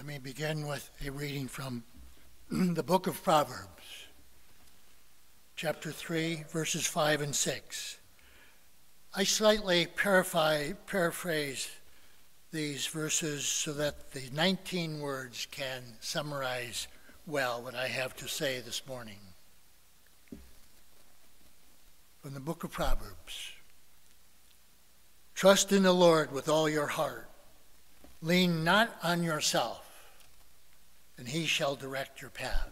Let me begin with a reading from the book of Proverbs, chapter 3, verses 5 and 6. I slightly paraphrase these verses so that the 19 words can summarize well what I have to say this morning. From the book of Proverbs. Trust in the Lord with all your heart. Lean not on yourself, and he shall direct your path.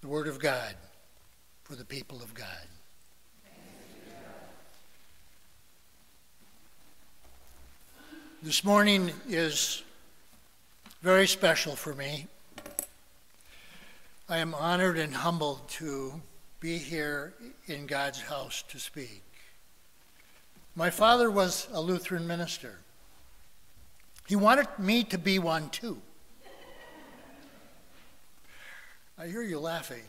The word of God for the people of God. This morning is very special for me. I am honored and humbled to be here in God's house to speak. My father was a Lutheran minister. He wanted me to be one too. I hear you laughing.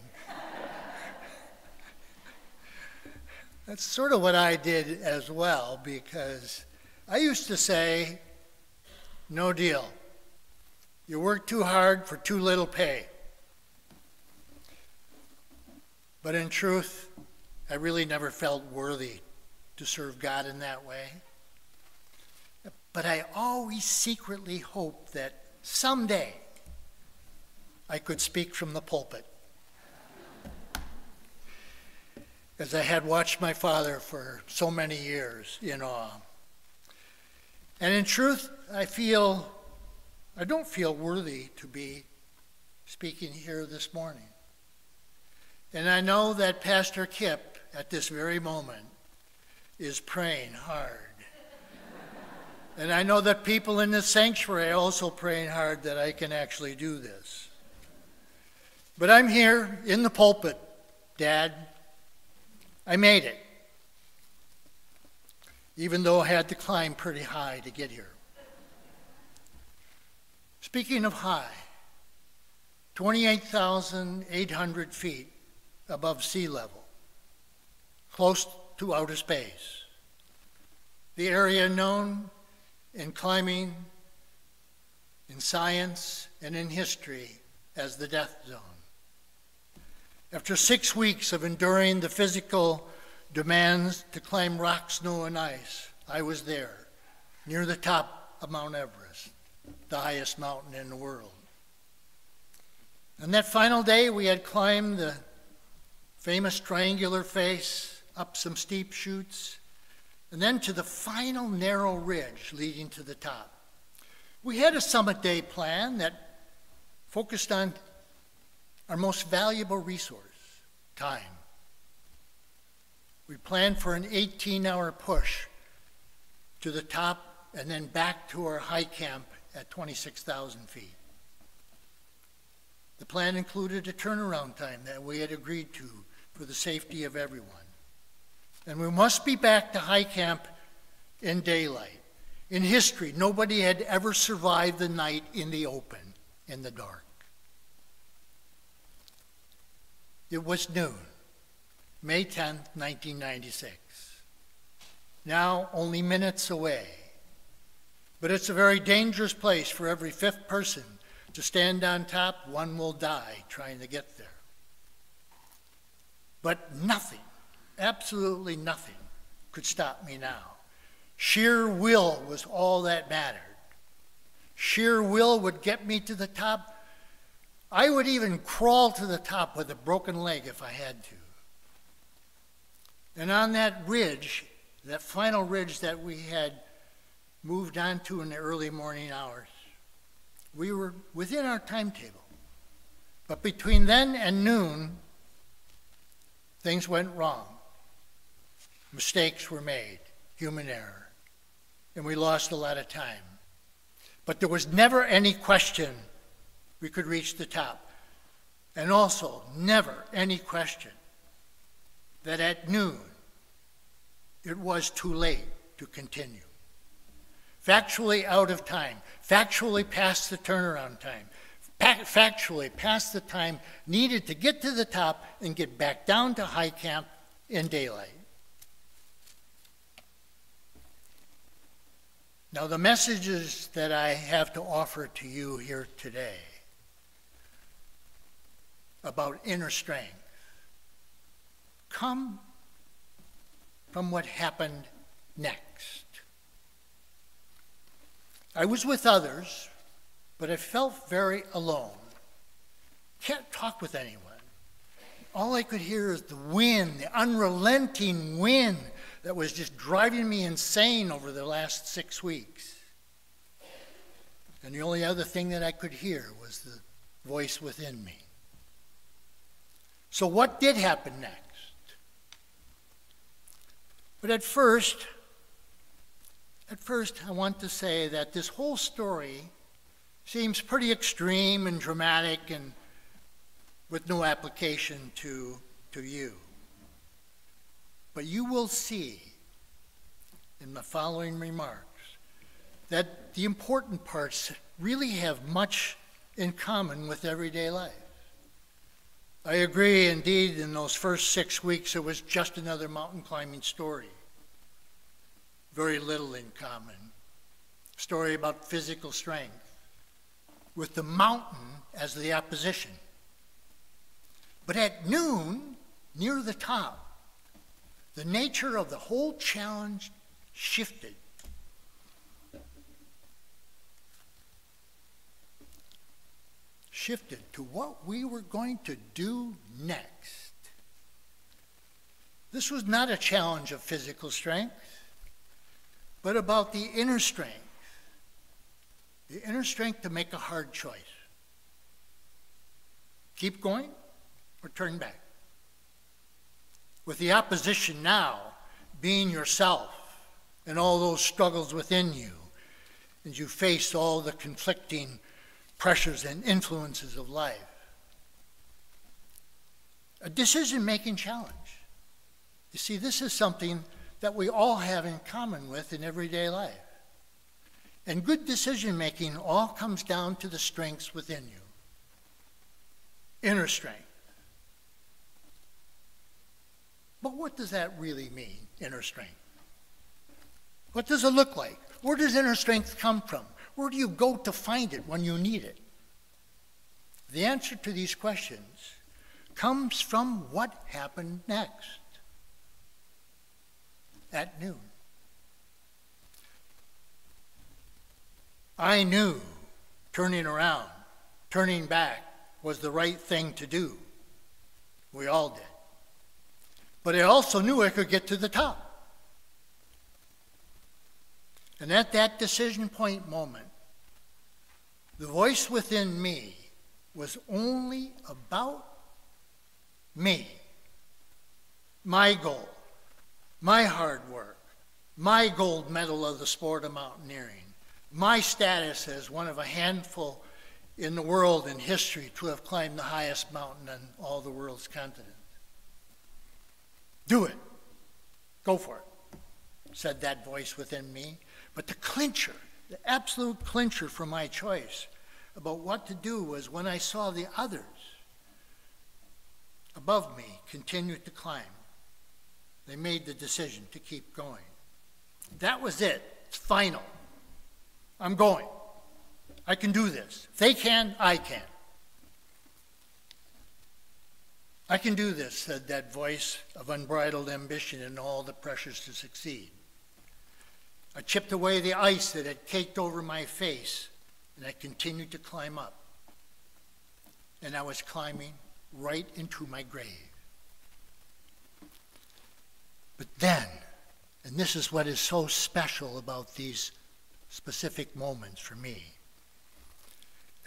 That's sort of what I did as well, because I used to say, no deal. You work too hard for too little pay. But in truth, I really never felt worthy to serve God in that way. But I always secretly hoped that someday I could speak from the pulpit, as I had watched my father for so many years in awe. And in truth, I don't feel worthy to be speaking here this morning. And I know that Pastor Kip, at this very moment, is praying hard. And I know that people in this sanctuary are also praying hard that I can actually do this. But I'm here in the pulpit, Dad. I made it, even though I had to climb pretty high to get here. Speaking of high, 28,800 feet above sea level, close to outer space. The area known in climbing, in science, and in history as the death zone. After 6 weeks of enduring the physical demands to climb rock, snow, and ice, I was there, near the top of Mount Everest, the highest mountain in the world. On that final day, we had climbed the famous triangular face, up some steep chutes, and then to the final narrow ridge leading to the top. We had a summit day plan that focused on our most valuable resource, time. We planned for an 18-hour push to the top and then back to our high camp at 26,000 feet. The plan included a turnaround time that we had agreed to for the safety of everyone. And we must be back to high camp in daylight. In history, nobody had ever survived the night in the open, in the dark. It was noon, May 10th, 1996. Now only minutes away. But it's a very dangerous place. For every fifth person to stand on top, one will die trying to get there. But nothing, absolutely nothing, could stop me now. Sheer will was all that mattered. Sheer will would get me to the top. I would even crawl to the top with a broken leg if I had to. And on that ridge, that final ridge that we had moved on to in the early morning hours, we were within our timetable. But between then and noon, things went wrong. Mistakes were made, human error, and we lost a lot of time. But there was never any question we could reach the top. And also, never any question that at noon, it was too late to continue. Factually out of time, factually past the turnaround time, factually past the time needed to get to the top and get back down to high camp in daylight. Now, the messages that I have to offer to you here today about inner strength come from what happened next. I was with others, but I felt very alone. Can't talk with anyone. All I could hear is the wind, the unrelenting wind that was just driving me insane over the last 6 weeks. And the only other thing that I could hear was the voice within me. So what did happen next? But at first, I want to say that this whole story seems pretty extreme and dramatic and with no application to you. But you will see in the following remarks that the important parts really have much in common with everyday life. I agree, indeed, in those first 6 weeks it was just another mountain climbing story. Very little in common. Story about physical strength, with the mountain as the opposition. But at noon, near the top, the nature of the whole challenge shifted. Shifted to what we were going to do next. This was not a challenge of physical strength, but about the inner strength. The inner strength to make a hard choice. Keep going or turn back. With the opposition now being yourself and all those struggles within you, as you face all the conflicting pressures and influences of life. A decision-making challenge. You see, this is something that we all have in common with in everyday life. And good decision-making all comes down to the strengths within you. Inner strength. But what does that really mean, inner strength? What does it look like? Where does inner strength come from? Where do you go to find it when you need it? The answer to these questions comes from what happened next at noon. I knew turning around, turning back was the right thing to do. We all did. But I also knew I could get to the top. And at that decision point moment, the voice within me was only about me, my goal, my hard work, my gold medal of the sport of mountaineering, my status as one of a handful in the world in history to have climbed the highest mountain on all the world's continents. Do it. Go for it, said that voice within me. But the clincher, the absolute clincher for my choice about what to do was when I saw the others above me continue to climb. They made the decision to keep going. That was it. It's final. I'm going. I can do this. If they can, I can. I can do this, said that voice of unbridled ambition and all the pressures to succeed. I chipped away the ice that had caked over my face, and I continued to climb up. And I was climbing right into my grave. But then, and this is what is so special about these specific moments for me,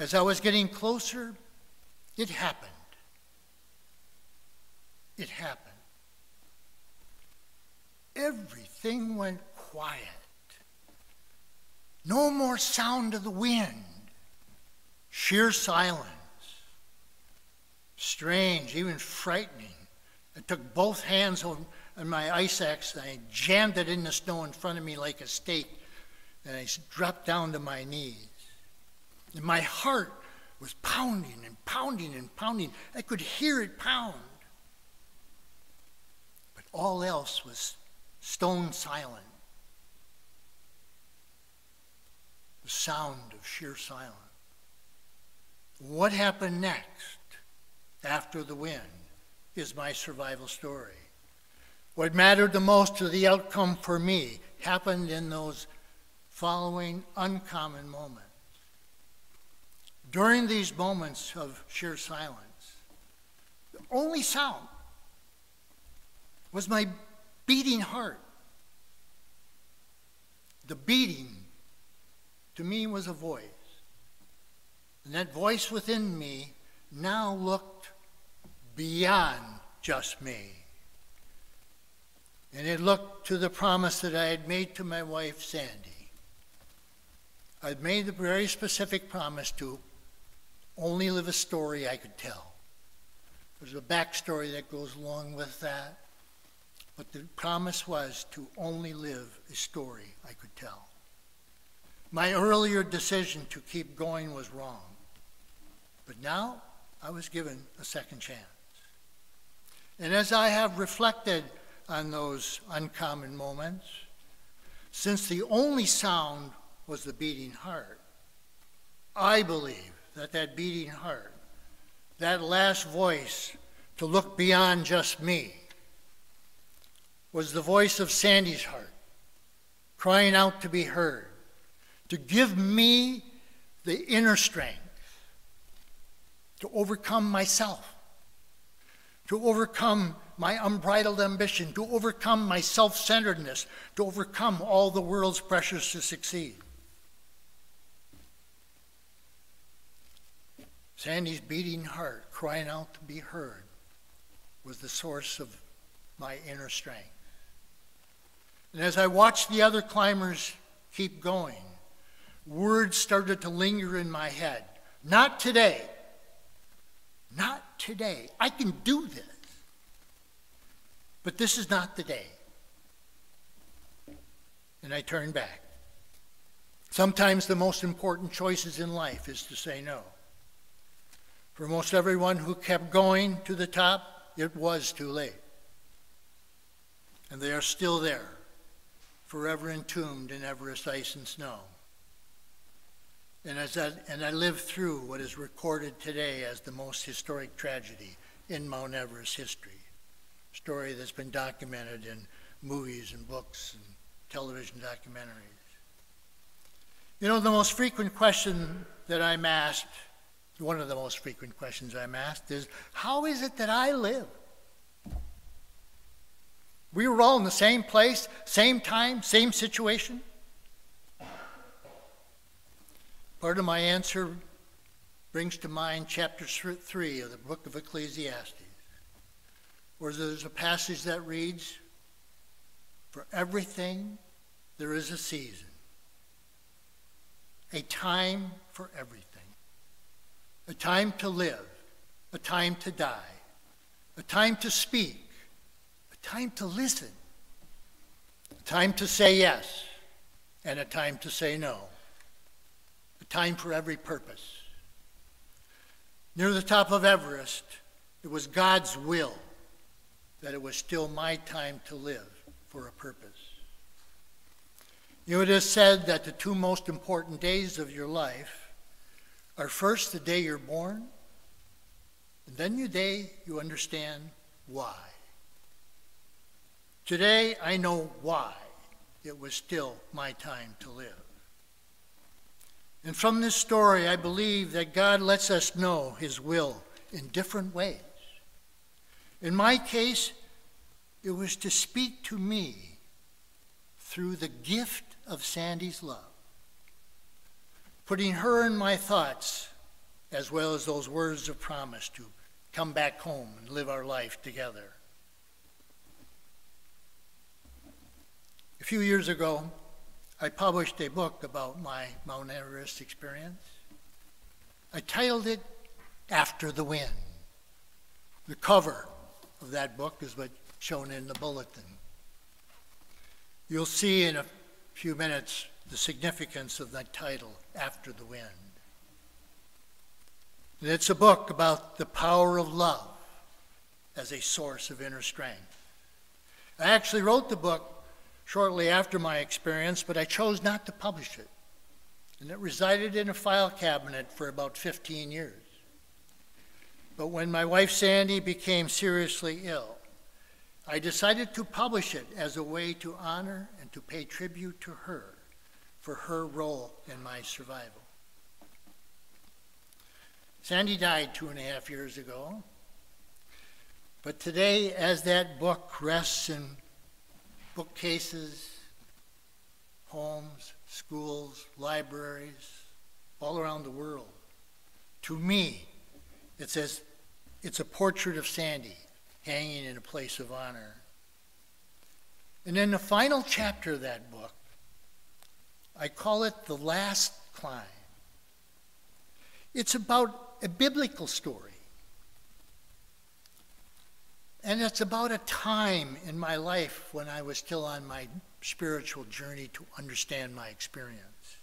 as I was getting closer, it happened. It happened. Everything went quiet. No more sound of the wind. Sheer silence. Strange, even frightening. I took both hands on my ice axe and I jammed it in the snow in front of me like a stake, and I dropped down to my knees. And my heart was pounding and pounding and pounding. I could hear it pound. But all else was stone silent. sound of sheer silence. What happened next after the wind is my survival story. What mattered the most to the outcome for me happened in those following uncommon moments. During these moments of sheer silence, the only sound was my beating heart. The beating, to me, was a voice. And that voice within me now looked beyond just me. And it looked to the promise that I had made to my wife, Sandy. I'd made the very specific promise to only live a story I could tell. There's a backstory that goes along with that, but the promise was to only live a story I could tell. My earlier decision to keep going was wrong, but now I was given a second chance. And as I have reflected on those uncommon moments, since the only sound was the beating heart, I believe that that beating heart, that last voice to look beyond just me, was the voice of Sandy's heart, crying out to be heard, to give me the inner strength to overcome myself, to overcome my unbridled ambition, to overcome my self-centeredness, to overcome all the world's pressures to succeed. Sandy's beating heart, crying out to be heard, was the source of my inner strength. And as I watched the other climbers keep going, words started to linger in my head. Not today. Not today. I can do this. But this is not the day. And I turned back. Sometimes the most important choices in life is to say no. For most everyone who kept going to the top, it was too late. And they are still there, forever entombed in Everest ice and snow. And I lived through what is recorded today as the most historic tragedy in Mount Everest history. A story that's been documented in movies and books and television documentaries. You know, the most frequent question that I'm asked, one of the most frequent questions I'm asked is, how is it that I live? We were all in the same place, same time, same situation. Part of my answer brings to mind chapter 3 of the book of Ecclesiastes, where there's a passage that reads, "For everything there is a season, a time for everything, a time to live, a time to die, a time to speak, a time to listen, a time to say yes, and a time to say no, a time for every purpose." Near the top of Everest, it was God's will that it was still my time to live for a purpose. You know, it is said that the two most important days of your life are first the day you're born, and then the day you understand why. Today, I know why it was still my time to live. And from this story, I believe that God lets us know his will in different ways. In my case, it was to speak to me through the gift of Sandy's love, putting her in my thoughts, as well as those words of promise to come back home and live our life together. A few years ago, I published a book about my Mount Everest experience. I titled it After the Wind. The cover of that book is what's shown in the bulletin. You'll see in a few minutes the significance of that title, After the Wind. And it's a book about the power of love as a source of inner strength. I actually wrote the book shortly after my experience, but I chose not to publish it. and it resided in a file cabinet for about 15 years. But when my wife Sandy became seriously ill, I decided to publish it as a way to honor and to pay tribute to her for her role in my survival. Sandy died 2.5 years ago, but today, as that book rests in bookcases, homes, schools, libraries, all around the world, to me, it's a portrait of Sandy hanging in a place of honor. And in the final chapter of that book, I call it The Last Climb. It's about a biblical story. And it's about a time in my life when I was still on my spiritual journey to understand my experience.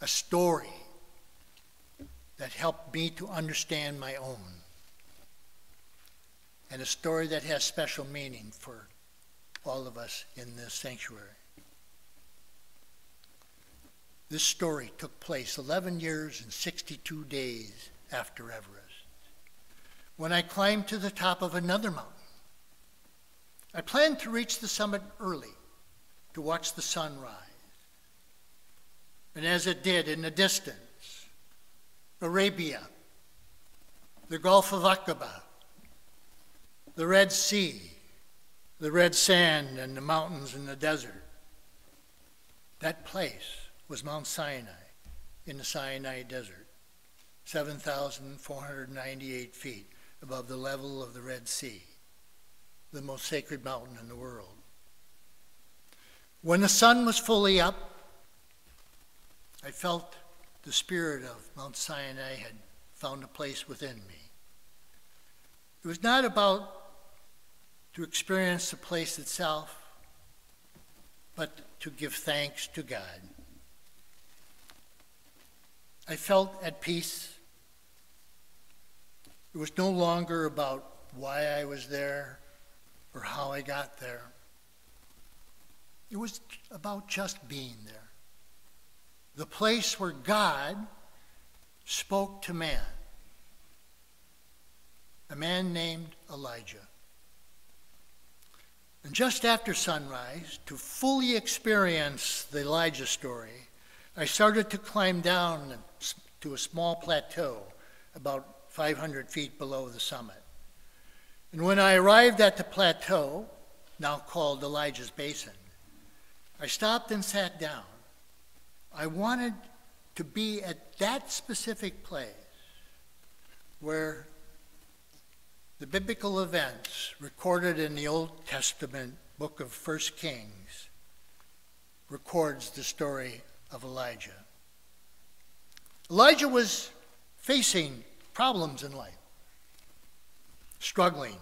A story that helped me to understand my own. And a story that has special meaning for all of us in this sanctuary. This story took place 11 years and 62 days after Everest, when I climbed to the top of another mountain. I planned to reach the summit early to watch the sun rise. And as it did in the distance, Arabia, the Gulf of Aqaba, the Red Sea, the red sand and the mountains and the desert. That place was Mount Sinai in the Sinai Desert, 7,498 feet above the level of the Red Sea, the most sacred mountain in the world. When the sun was fully up, I felt the spirit of Mount Sinai had found a place within me. It was not about to experience the place itself, but to give thanks to God. I felt at peace. It was no longer about why I was there or how I got there. It was about just being there. The place where God spoke to man, a man named Elijah. And just after sunrise, to fully experience the Elijah story, I started to climb down to a small plateau about 500 feet below the summit. And when I arrived at the plateau, now called Elijah's Basin, I stopped and sat down. I wanted to be at that specific place where the biblical events recorded in the Old Testament book of 1 Kings records the story of Elijah. Elijah was facing problems in life, struggling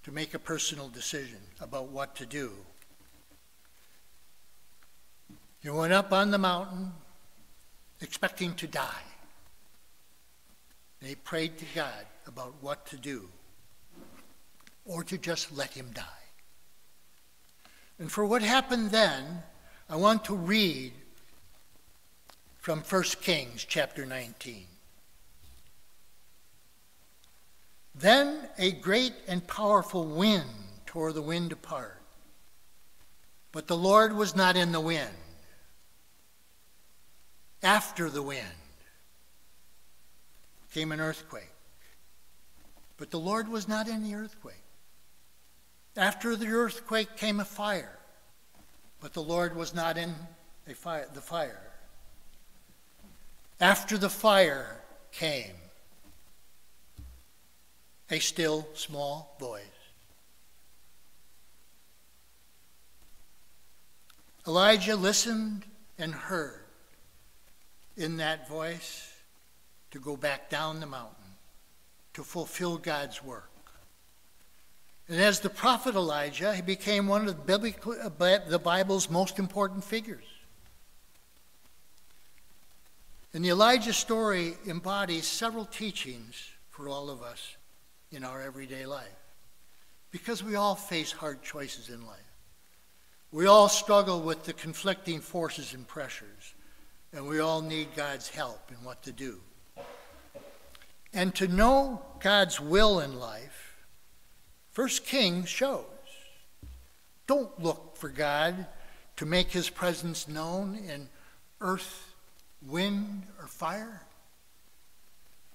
to make a personal decision about what to do. He went up on the mountain expecting to die. And he prayed to God about what to do, or to just let him die. And for what happened then, I want to read from 1 Kings chapter 19. Then a great and powerful wind tore the wind apart, but the Lord was not in the wind. After the wind came an earthquake, but the Lord was not in the earthquake. After the earthquake came a fire, but the Lord was not in the fire. After the fire came a still small voice. Elijah listened and heard in that voice to go back down the mountain to fulfill God's work. And as the prophet Elijah, he became one of the Bible's most important figures. And the Elijah story embodies several teachings for all of us in our everyday life, because we all face hard choices in life. We all struggle with the conflicting forces and pressures, and we all need God's help in what to do. And to know God's will in life, 1 Kings shows. Don't look for God to make his presence known in earth, wind, or fire.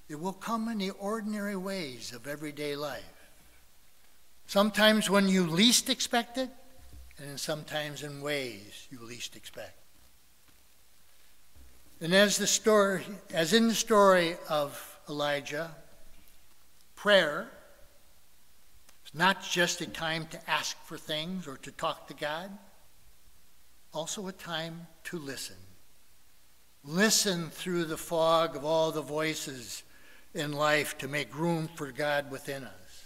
It will come in the ordinary ways of everyday life. Sometimes when you least expect it, and sometimes in ways you least expect. And as in the story of Elijah, prayer is not just a time to ask for things or to talk to God, also a time to listen. Listen through the fog of all the voices in life to make room for God within us.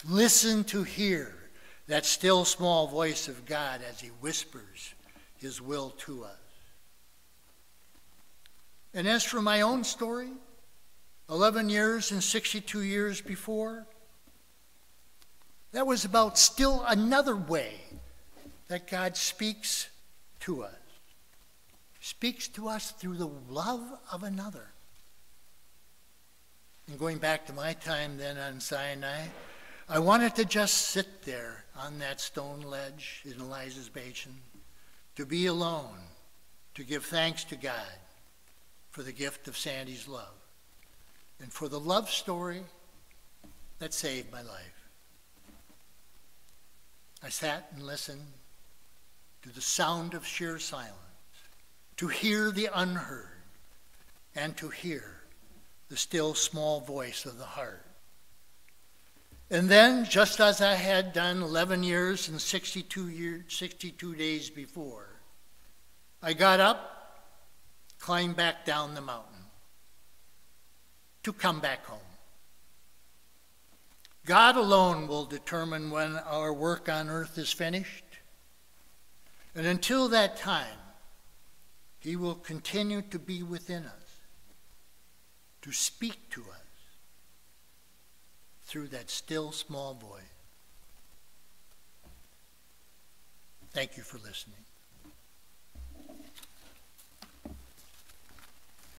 Listen to hear that still small voice of God as he whispers his will to us. And as for my own story, 11 years and 62 years before, that was about still another way that God speaks to us. Speaks to us through the love of another. And going back to my time then on Sinai, I wanted to just sit there on that stone ledge in Elijah's basin, to be alone, to give thanks to God for the gift of Sandy's love, and for the love story that saved my life. I sat and listened to the sound of sheer silence, to hear the unheard, and to hear the still small voice of the heart. And then, just as I had done 11 years and 62 days before, I got up, climbed back down the mountain to come back home. God alone will determine when our work on earth is finished. And until that time, he will continue to be within us, to speak to us through that still small voice. Thank you for listening.